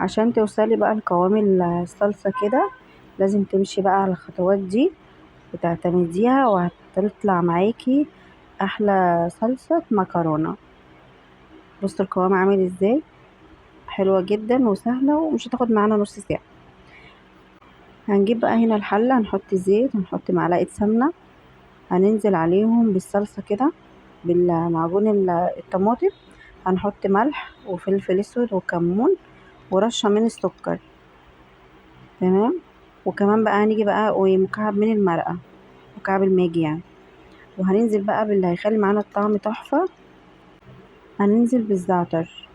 عشان توصلي بقى لقوام الصلصة كده لازم تمشي بقى على الخطوات دي وتعتمديها، وهتطلع معاكي احلى صلصة مكرونة. بصوا القوام عامل ازاي، حلوة جدا وسهلة ومش هتاخد معانا نص ساعة. هنجيب بقى هنا الحلة، هنحط زيت ونحط معلقة سمنة، هننزل عليهم بالصلصة كده بالمعجون الطماطم، هنحط ملح وفلفل اسود وكمون ورشة من السكر. تمام. وكمان بقى هنيجي بقى ومكعب من المرقة، مكعب الماجي يعني. وهننزل بقى باللي هيخلي معانا الطعم تحفة، هننزل بالزعتر.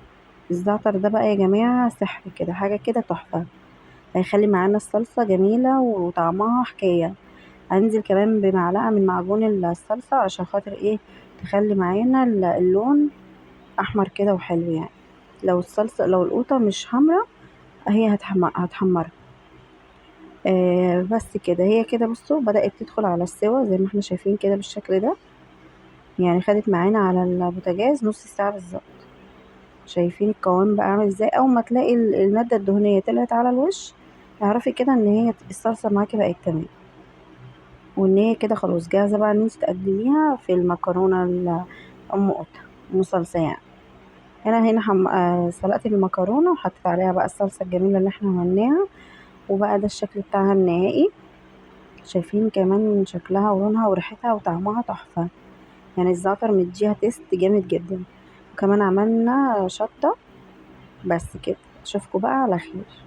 الزعتر ده بقى يا جماعة سحر كده، حاجة كده تحفة، هيخلي معانا الصلصة جميلة وطعمها حكاية. هننزل كمان بمعلقة من معجون الصلصة عشان خاطر ايه، تخلي معانا اللون احمر كده وحلو يعني. لو الصلصة لو القوطة مش حمرا هي هتحمرها. بس كده، هي كده بصوا بدأت تدخل على السوا زي ما احنا شايفين كده بالشكل ده. يعني خدت معانا على البوتاجاز نص ساعة بالظبط. شايفين القوام بقى عامل ازاي؟ اول ما تلاقي المادة الدهنية طلعت على الوش اعرفي كده ان هي الصلصة معاكي بقت تمام، وان هي كده خلاص جاهزة بقى ان انت تقدميها في المكرونة ام قطة ام صلصة يعني. هنا سلقت المكرونة وحطيت عليها بقى الصلصة الجميلة اللي احنا عملناها، وبقى ده الشكل بتاعها النهائي. شايفين كمان شكلها ولونها وريحتها وطعمها تحفة، يعني الزعتر مديها تيست جامد جدا. وكمان عملنا شطة. بس كده، اشوفكوا بقى على خير.